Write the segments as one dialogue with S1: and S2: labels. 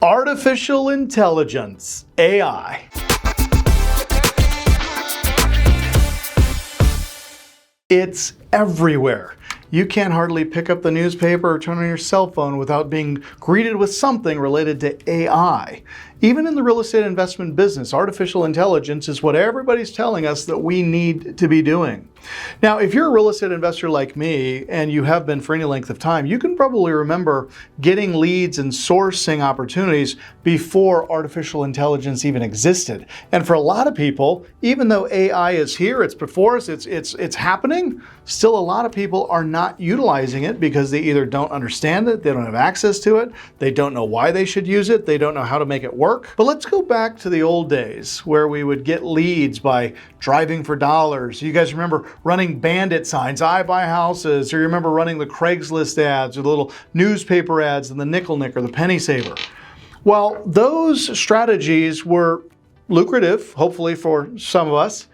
S1: Artificial intelligence, AI. It's everywhere. You can't hardly pick up the newspaper or turn on your cell phone without being greeted with something related to AI. Even in the real estate investment business, artificial intelligence is what everybody's telling us that we need to be doing. Now, if you're a real estate investor like me, and you have been for any length of time, you can probably remember getting leads and sourcing opportunities before artificial intelligence even existed. And for a lot of people, even though AI is here, it's before us, it's happening, still a lot of people are not utilizing it because they either don't understand it, they don't have access to it, they don't know why they should use it, they don't know how to make it work. But let's go back to the old days where we would get leads by driving for dollars. You guys remember running bandit signs, I buy houses, or you remember running the Craigslist ads or the little newspaper ads and the nickel nick or the penny saver. Well, those strategies were lucrative, hopefully for some of us.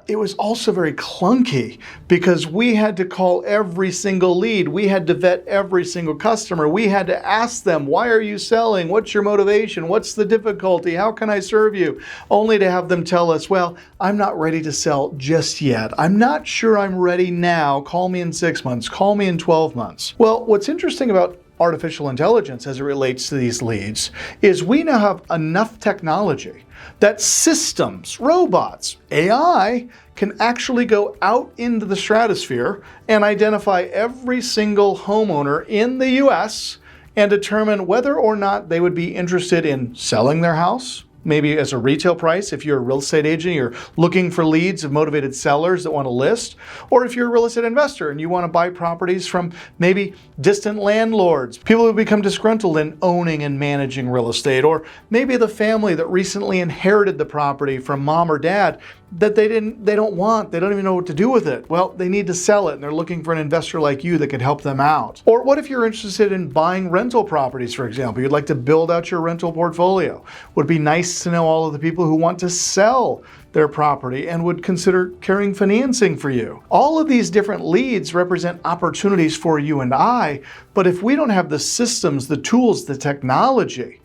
S1: It was also very clunky because we had to call every single lead. We had to vet every single customer. We had to ask them, why are you selling? What's your motivation? What's the difficulty? How can I serve you? Only to have them tell us, well, I'm not ready to sell just yet. I'm not sure I'm ready now. Call me in 6 months. Call me in 12 months. Well, what's interesting about artificial intelligence as it relates to these leads is we now have enough technology that systems, robots, AI can actually go out into the stratosphere and identify every single homeowner in the US and determine whether or not they would be interested in selling their house, maybe as a retail price if you're a real estate agent, you're looking for leads of motivated sellers that want to list, or if you're a real estate investor and you want to buy properties from maybe distant landlords, people who become disgruntled in owning and managing real estate, or maybe the family that recently inherited the property from mom or dad that they don't even know what to do with it. Well, they need to sell it and they're looking for an investor like you that could help them out. Or what if you're interested in buying rental properties, for example? You'd like to build out your rental portfolio. Would be nice to know all of the people who want to sell their property and would consider carrying financing for you. All of these different leads represent opportunities for you and I, but if we don't have the systems, the tools, the technology,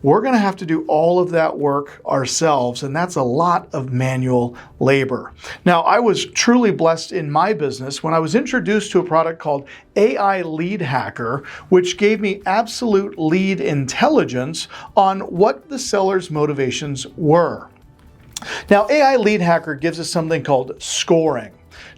S1: we're going to have to do all of that work ourselves, and that's a lot of manual labor. Now, I was truly blessed in my business when I was introduced to a product called AI Lead Hacker, which gave me absolute lead intelligence on what the seller's motivations were. Now, AI Lead Hacker gives us something called scoring.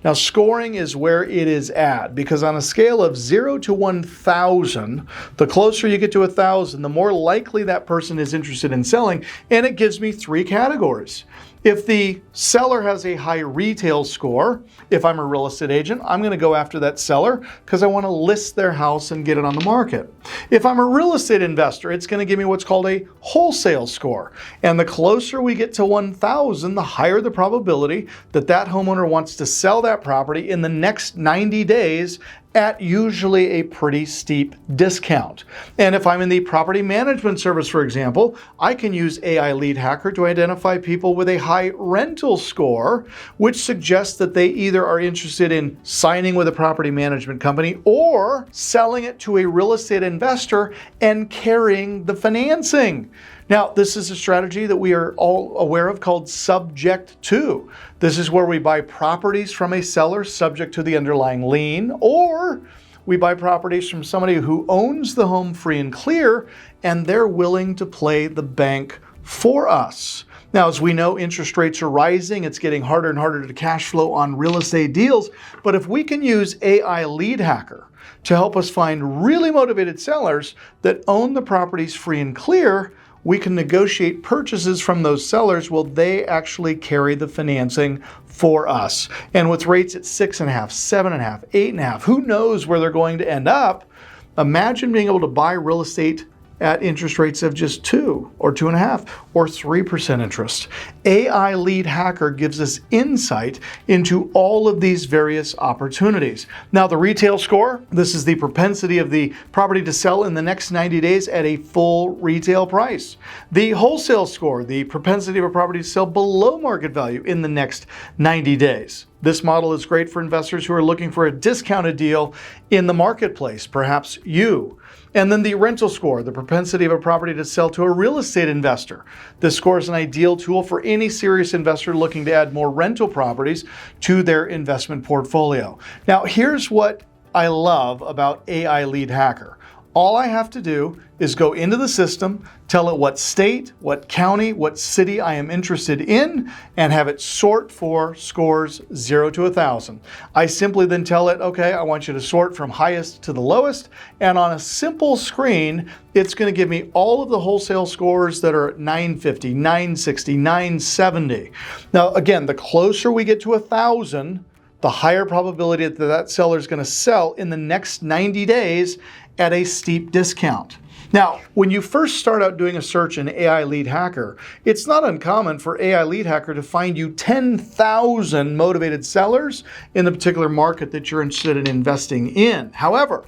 S1: Now, scoring is where it is at, because on a scale of 0 to 1,000, the closer you get to 1,000, the more likely that person is interested in selling, and it gives me 3 categories. If the seller has a high retail score, if I'm a real estate agent, I'm going to go after that seller because I want to list their house and get it on the market. If I'm a real estate investor, it's going to give me what's called a wholesale score. And the closer we get to 1,000, the higher the probability that that homeowner wants to sell that property in the next 90 days at usually a pretty steep discount. And if I'm in the property management service, for example, I can use AI Lead Hacker to identify people with a high rental score, which suggests that they either are interested in signing with a property management company or selling it to a real estate investor and carrying the financing. Now, this is a strategy that we are all aware of called subject to. This is where we buy properties from a seller subject to the underlying lien, or we buy properties from somebody who owns the home free and clear, and they're willing to play the bank for us. Now, as we know, interest rates are rising. It's getting harder and harder to cash flow on real estate deals. But if we can use AI Lead Hacker to help us find really motivated sellers that own the properties free and clear, we can negotiate purchases from those sellers. Will they actually carry the financing for us? And with rates at 6.5, 7.5, 8.5, who knows where they're going to end up? Imagine being able to buy real estate at interest rates of just 2 or 2.5 or 3% interest. AI Lead Hacker gives us insight into all of these various opportunities. Now, the retail score, this is the propensity of the property to sell in the next 90 days at a full retail price. The wholesale score, the propensity of a property to sell below market value in the next 90 days. This model is great for investors who are looking for a discounted deal in the marketplace, perhaps you. And then the rental score, the propensity of a property to sell to a real estate investor. This score is an ideal tool for any serious investor looking to add more rental properties to their investment portfolio. Now, here's what I love about AI Lead Hacker. All I have to do is go into the system, tell it what state, what county, what city I am interested in, and have it sort for scores 0 to 1,000. I simply then tell it, okay, I want you to sort from highest to the lowest, and on a simple screen, it's going to give me all of the wholesale scores that are at 950, 960, 970. Now, again, the closer we get to 1,000, the higher probability that that seller is going to sell in the next 90 days at a steep discount. Now, when you first start out doing a search in AI Lead Hacker, it's not uncommon for AI Lead Hacker to find you 10,000 motivated sellers in the particular market that you're interested in investing in. However,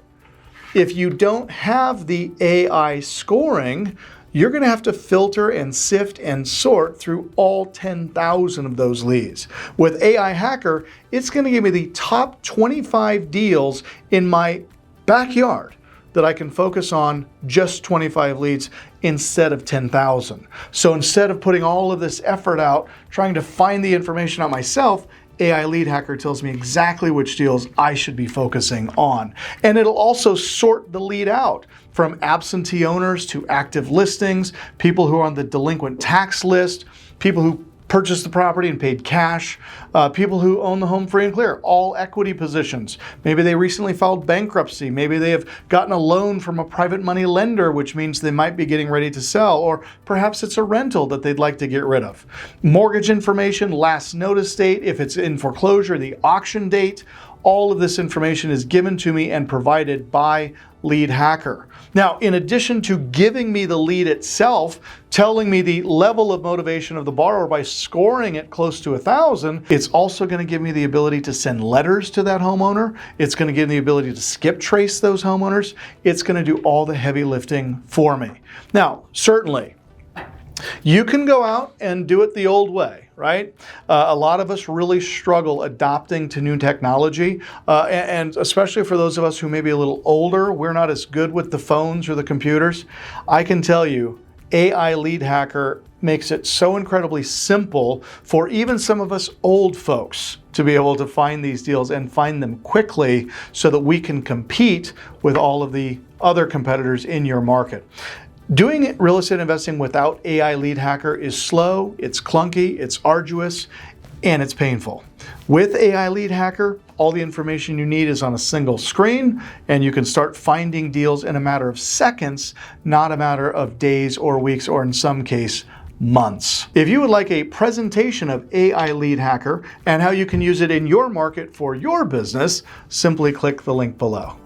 S1: if you don't have the AI scoring, you're going to have to filter and sift and sort through all 10,000 of those leads. With AI Hacker, it's going to give me the top 25 deals in my backyard that I can focus on just 25 leads instead of 10,000. So instead of putting all of this effort out trying to find the information out myself, AI Lead Hacker tells me exactly which deals I should be focusing on. And it'll also sort the lead out from absentee owners to active listings, people who are on the delinquent tax list, people who purchased the property and paid cash, people who own the home free and clear, all equity positions. Maybe they recently filed bankruptcy. Maybe they have gotten a loan from a private money lender, which means they might be getting ready to sell, or perhaps it's a rental that they'd like to get rid of. Mortgage information, last notice date, if it's in foreclosure, the auction date. All of this information is given to me and provided by Lead Hacker. Now, in addition to giving me the lead itself, telling me the level of motivation of the borrower by scoring it close to 1,000, it's also going to give me the ability to send letters to that homeowner. It's going to give me the ability to skip trace those homeowners. It's going to do all the heavy lifting for me. Now, certainly, you can go out and do it the old way, right? A lot of us really struggle adopting to new technology, and especially for those of us who may be a little older, we're not as good with the phones or the computers. I can tell you, AI Lead Hacker makes it so incredibly simple for even some of us old folks to be able to find these deals and find them quickly so that we can compete with all of the other competitors in your market. Doing real estate investing without AI Lead Hacker is slow, it's clunky, it's arduous, and it's painful. With AI Lead Hacker, all the information you need is on a single screen, and you can start finding deals in a matter of seconds, not a matter of days or weeks, or in some case, months. If you would like a presentation of AI Lead Hacker and how you can use it in your market for your business, simply click the link below.